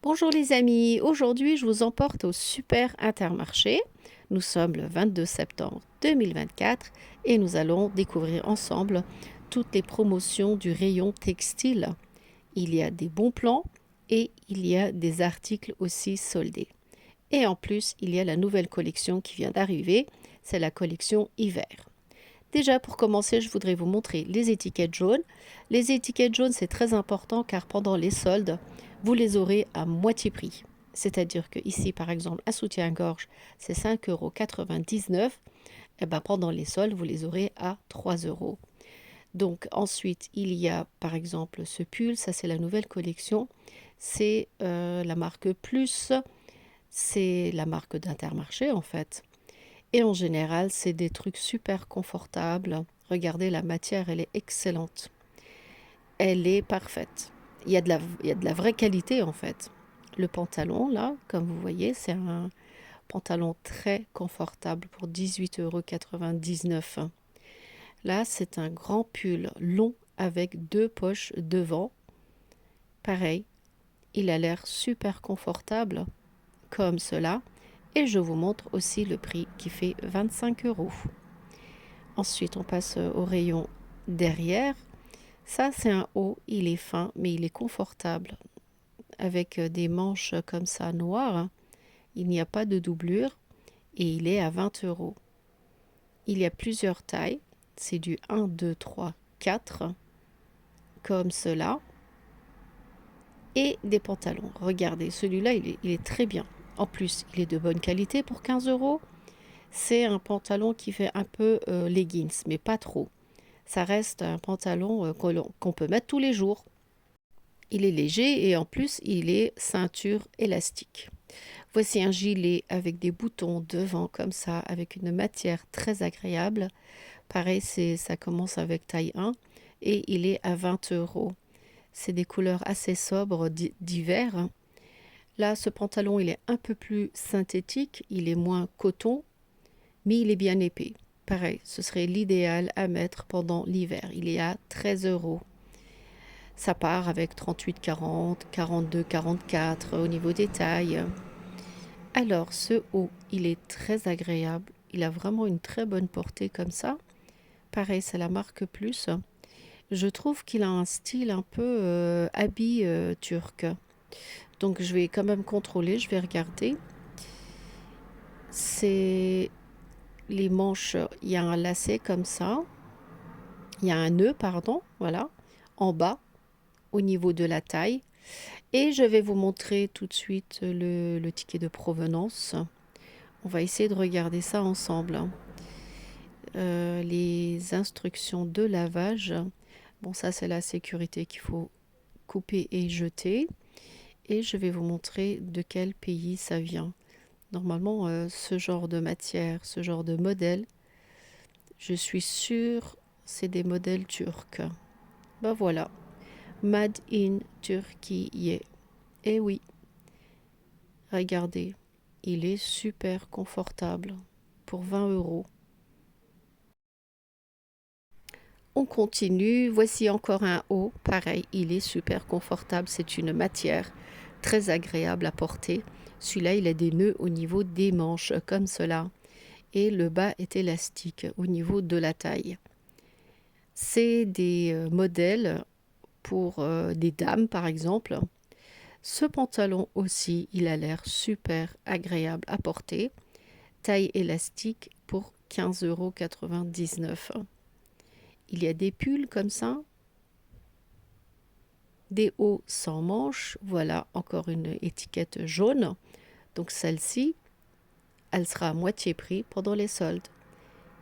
Bonjour les amis, aujourd'hui je vous emporte au Super Intermarché. Nous sommes le 22 septembre 2024 et nous allons découvrir ensemble toutes les promotions du rayon textile. Il y a des bons plans et il y a des articles aussi soldés. Et en plus, il y a la nouvelle collection qui vient d'arriver, c'est la collection hiver. Déjà, pour commencer, je voudrais vous montrer les étiquettes jaunes. Les étiquettes jaunes, c'est très important car pendant les soldes, vous les aurez à moitié prix. C'est-à-dire que ici, par exemple, un soutien-gorge, c'est 5,99 €. Et ben, pendant les soldes, vous les aurez à 3 euros. Donc ensuite, il y a par exemple ce pull, ça c'est la nouvelle collection. C'est la marque Plus, c'est la marque d'Intermarché en fait. Et en général, c'est des trucs super confortables. Regardez, la matière, elle est excellente. Elle est parfaite. Il y a de la vraie qualité, en fait. Le pantalon, là, comme vous voyez, c'est un pantalon très confortable pour 18,99 €. Là, c'est un grand pull long avec deux poches devant. Pareil, il a l'air super confortable, comme cela. Et je vous montre aussi le prix qui fait 25 euros. Ensuite, on passe au rayon derrière. Ça, c'est un haut. Il est fin, mais il est confortable. Avec des manches comme ça noires. Il n'y a pas de doublure. Et il est à 20 euros. Il y a plusieurs tailles. C'est du 1, 2, 3, 4. Comme cela. Et des pantalons. Regardez, celui-là, il est très bien. En plus, il est de bonne qualité pour 15 euros. C'est un pantalon qui fait un peu leggings, mais pas trop. Ça reste un pantalon qu'on peut mettre tous les jours. Il est léger et en plus, il est ceinture élastique. Voici un gilet avec des boutons devant comme ça, avec une matière très agréable. Pareil, ça commence avec taille 1 et il est à 20 euros. C'est des couleurs assez sobres d'hiver. Là, ce pantalon, il est un peu plus synthétique, il est moins coton, mais il est bien épais. Pareil, ce serait l'idéal à mettre pendant l'hiver. Il est à 13 euros. Ça part avec 38-40, 42-44 au niveau des tailles. Alors, ce haut, il est très agréable. Il a vraiment une très bonne portée comme ça. Pareil, c'est la marque Plus. Je trouve qu'il a un style un peu habit turc. Donc, je vais quand même contrôler, je vais regarder. C'est les manches, il y a un lacet comme ça. Il y a un nœud, pardon, voilà, en bas, au niveau de la taille. Et je vais vous montrer tout de suite le ticket de provenance. On va essayer de regarder ça ensemble. Les instructions de lavage. Bon, ça c'est la sécurité qu'il faut couper et jeter. Et je vais vous montrer de quel pays ça vient. Normalement, ce genre de matière, ce genre de modèle, je suis sûre, c'est des modèles turcs. Ben voilà, Made in Turkey. Et oui, regardez, il est super confortable pour 20 euros. On continue, voici encore un haut, pareil, il est super confortable, c'est une matière très agréable à porter. Celui-là, il a des nœuds au niveau des manches, comme cela, et le bas est élastique au niveau de la taille. C'est des modèles pour des dames, par exemple. Ce pantalon aussi, il a l'air super agréable à porter. Taille élastique pour 15,99 €. Il y a des pulls comme ça, des hauts sans manches. Voilà encore une étiquette jaune. Donc celle-ci, elle sera à moitié prix pendant les soldes.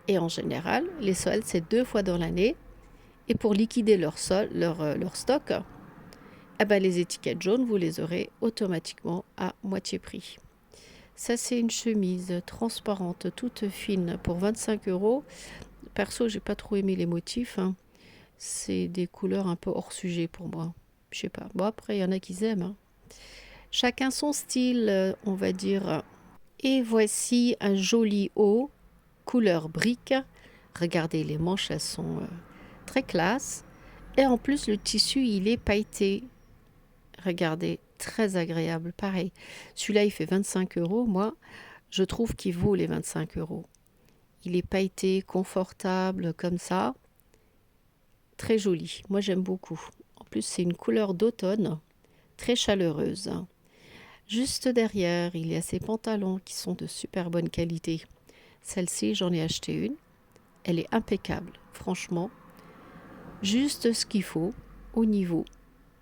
Et en général, les soldes, c'est 2 fois dans l'année. Et pour liquider leur stock, eh ben, les étiquettes jaunes, vous les aurez automatiquement à moitié prix. Ça, c'est une chemise transparente, toute fine, pour 25 euros. Perso, j'ai pas trop aimé les motifs, hein. C'est des couleurs un peu hors sujet pour moi. Je sais pas. Bon, après, il y en a qui aiment, hein. Chacun son style, on va dire. Et voici un joli haut, couleur brique. Regardez, les manches, elles sont très classe. Et en plus, le tissu, il est pailleté. Regardez, très agréable. Pareil, celui-là, il fait 25 euros. Moi, je trouve qu'il vaut les 25 euros. Il est pailleté, confortable, comme ça. Très joli. Moi, j'aime beaucoup. En plus, c'est une couleur d'automne, très chaleureuse. Juste derrière, il y a ces pantalons qui sont de super bonne qualité. Celle-ci, j'en ai acheté une. Elle est impeccable, franchement. Juste ce qu'il faut au niveau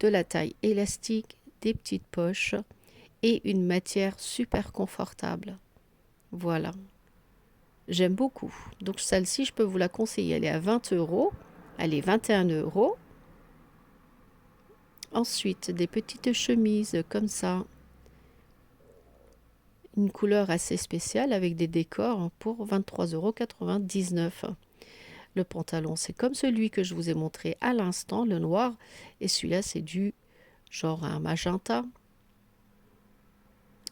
de la taille élastique, des petites poches et une matière super confortable. Voilà, j'aime beaucoup. Donc celle-ci, je peux vous la conseiller. Elle est à 20 euros. Elle est 21 euros. Ensuite, des petites chemises comme ça. Une couleur assez spéciale avec des décors pour 23,99 euros. Le pantalon, c'est comme celui que je vous ai montré à l'instant, le noir. Et celui-là, c'est du genre un magenta.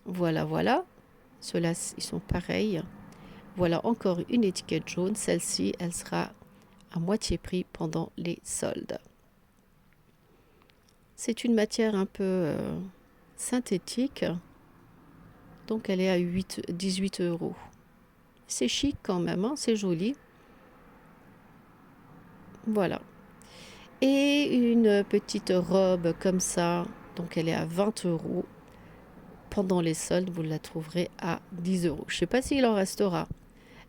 Voilà, voilà. Ceux-là, ils sont pareils. Voilà encore une étiquette jaune. Celle-ci, elle sera à moitié prix pendant les soldes. C'est une matière un peu synthétique. Donc, elle est à 18 euros. C'est chic quand même, hein, c'est joli. Voilà. Et une petite robe comme ça. Donc, elle est à 20 euros. Pendant les soldes, vous la trouverez à 10 euros. Je ne sais pas s'il en restera.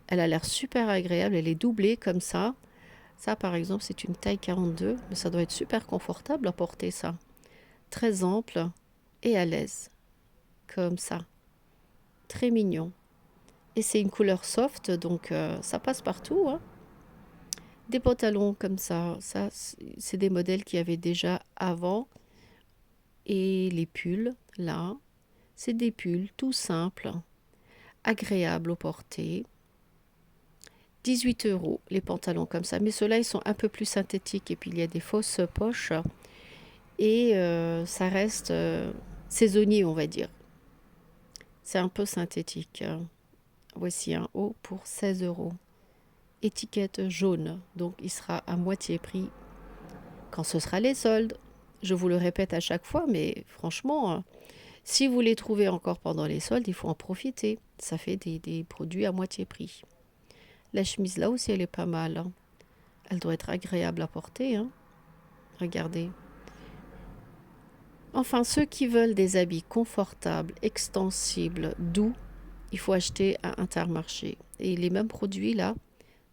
Elle a l'air super agréable. Elle est doublée comme ça. Ça, par exemple, c'est une taille 42. Mais ça doit être super confortable à porter ça. Très ample et à l'aise. Comme ça. Très mignon. Et c'est une couleur soft. Donc, ça passe partout, hein. Des pantalons comme ça. Ça, c'est des modèles qu'il y avait déjà avant. Et les pulls, là. C'est des pulls tout simples. Agréables au porter. 18 euros les pantalons comme ça. Mais ceux-là, ils sont un peu plus synthétiques. Et puis, il y a des fausses poches. Et ça reste saisonnier, on va dire. C'est un peu synthétique. Voici un haut pour 16 euros. Étiquette jaune. Donc, il sera à moitié prix quand ce sera les soldes. Je vous le répète à chaque fois, mais franchement, si vous les trouvez encore pendant les soldes, il faut en profiter. Ça fait des produits à moitié prix. La chemise là aussi, elle est pas mal, hein. Elle doit être agréable à porter, hein. Regardez. Enfin, ceux qui veulent des habits confortables, extensibles, doux, il faut acheter à Intermarché. Et les mêmes produits là,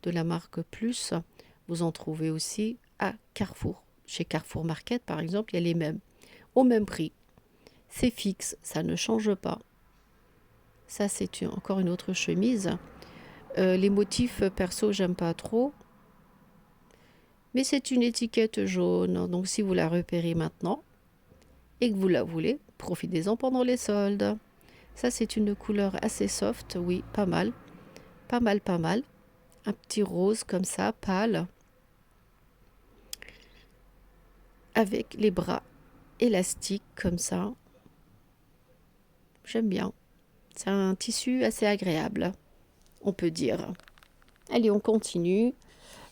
de la marque Plus, vous en trouvez aussi à Carrefour. Chez Carrefour Market, par exemple, il y a les mêmes, au même prix. C'est fixe, ça ne change pas. Ça, c'est encore une autre chemise. Les motifs perso, j'aime pas trop. Mais c'est une étiquette jaune. Donc, si vous la repérez maintenant et que vous la voulez, profitez-en pendant les soldes. Ça, c'est une couleur assez soft. Oui, pas mal. Pas mal, pas mal. Un petit rose comme ça, pâle. Avec les bras élastiques comme ça. J'aime bien. C'est un tissu assez agréable, on peut dire. Allez, on continue.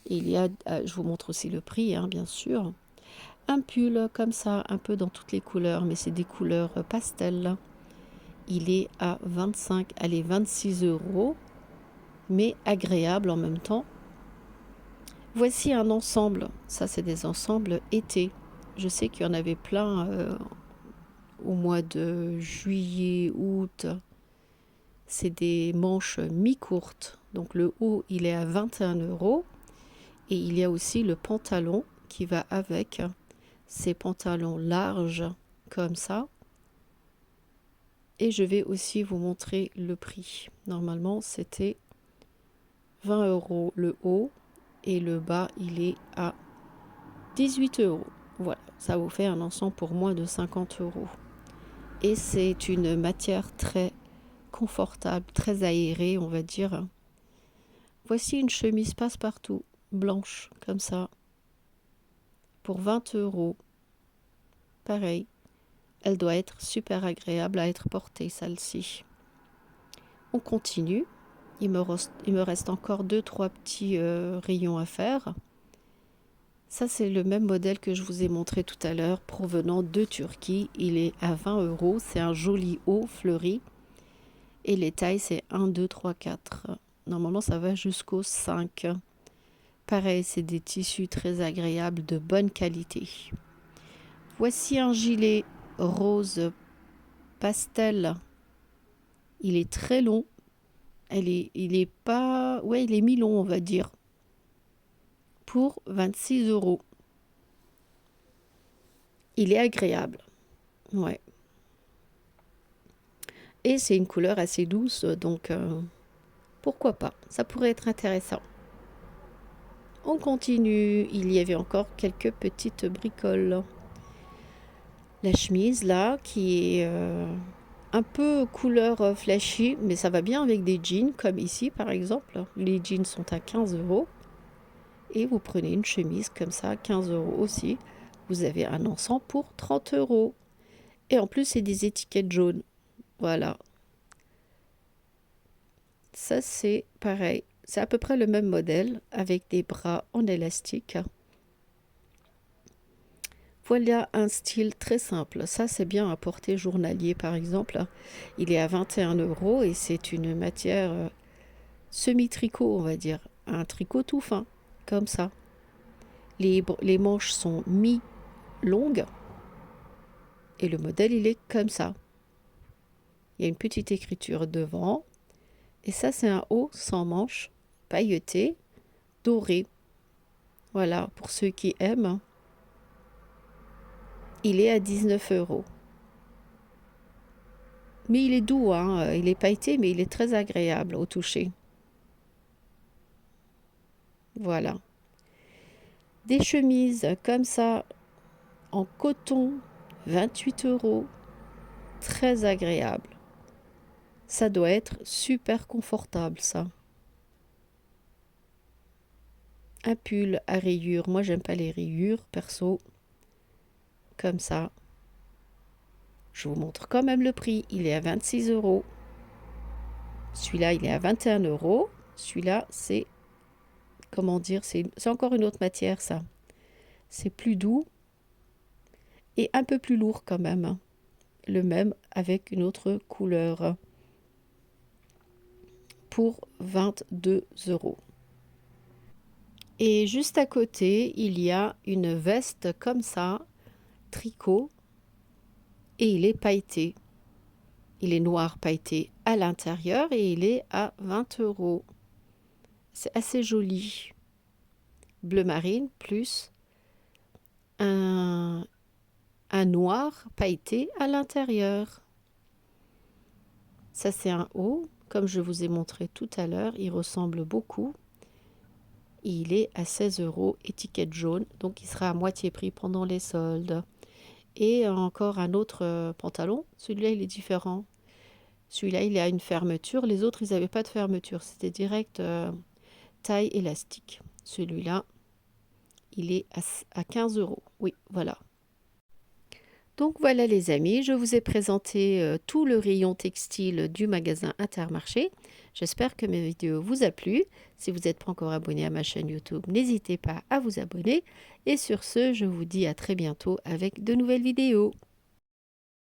Il y a, je vous montre aussi le prix, hein, bien sûr. Un pull comme ça, un peu dans toutes les couleurs, mais c'est des couleurs pastel. Il est à 25, allez, 26 euros, mais agréable en même temps. Voici un ensemble. Ça, c'est des ensembles été. Je sais qu'il y en avait plein au mois de juillet, août. C'est des manches mi-courtes. Donc le haut, il est à 21 euros. Et il y a aussi le pantalon qui va avec. Ces pantalons larges comme ça. Et je vais aussi vous montrer le prix. Normalement, c'était 20 euros le haut. Et le bas, il est à 18 euros. Voilà, ça vous fait un ensemble pour moins de 50 euros. Et c'est une matière très confortable, très aérée, on va dire. Voici une chemise passe-partout, blanche, comme ça, pour 20 euros. Pareil, elle doit être super agréable à être portée, celle-ci. On continue. Il me reste encore 2-3 petits rayons à faire. Ça, c'est le même modèle que je vous ai montré tout à l'heure, provenant de Turquie. Il est à 20 euros. C'est un joli haut fleuri. Et les tailles, c'est 1, 2, 3, 4. Normalement, ça va jusqu'au 5. Pareil, c'est des tissus très agréables, de bonne qualité. Voici un gilet rose pastel. Il est très long. Il est pas... Ouais, il est mi-long, on va dire. Pour 26 euros. Il est agréable. Ouais. Et c'est une couleur assez douce, donc pourquoi pas? Ça pourrait être intéressant. On continue. Il y avait encore quelques petites bricoles. La chemise là, qui est un peu couleur flashy, mais ça va bien avec des jeans, comme ici par exemple. Les jeans sont à 15 euros. Et vous prenez une chemise comme ça, 15 euros aussi. Vous avez un ensemble pour 30 euros. Et en plus, c'est des étiquettes jaunes. Voilà. Ça, c'est pareil. C'est à peu près le même modèle avec des bras en élastique. Voilà un style très simple. Ça, c'est bien à porter journalier, par exemple. Il est à 21 euros et c'est une matière semi-tricot, on va dire. Un tricot tout fin, comme ça. Les manches sont mi-longues et le modèle, il est comme ça. Il y a une petite écriture devant. Et ça, c'est un haut sans manches, pailleté, doré. Voilà, pour ceux qui aiment. Il est à 19 euros. Mais il est doux, hein. Il est pailleté, mais il est très agréable au toucher. Voilà. Des chemises comme ça, en coton, 28 euros. Très agréable. Ça doit être super confortable, ça. Un pull à rayures. Moi, j'aime pas les rayures, perso. Comme ça. Je vous montre quand même le prix. Il est à 26 euros. Celui-là, il est à 21 euros. Celui-là, c'est... Comment dire? C'est encore une autre matière, ça. C'est plus doux et un peu plus lourd quand même. Le même avec une autre couleur. Pour 22 euros. Et juste à côté, il y a une veste comme ça, tricot. Et il est pailleté. Il est noir pailleté à l'intérieur et il est à 20 euros. C'est assez joli. Bleu marine plus un noir pailleté à l'intérieur. Ça, c'est un haut. Comme je vous ai montré tout à l'heure, il ressemble beaucoup. Il est à 16 euros, étiquette jaune. Donc, il sera à moitié prix pendant les soldes. Et encore un autre pantalon. Celui-là, il est différent. Celui-là, il a une fermeture. Les autres, ils n'avaient pas de fermeture. C'était direct taille élastique. Celui-là, il est à 15 euros. Oui, voilà. Donc voilà les amis, je vous ai présenté tout le rayon textile du magasin Intermarché. J'espère que mes vidéos vous a plu. Si vous n'êtes pas encore abonné à ma chaîne YouTube, n'hésitez pas à vous abonner. Et sur ce, je vous dis à très bientôt avec de nouvelles vidéos.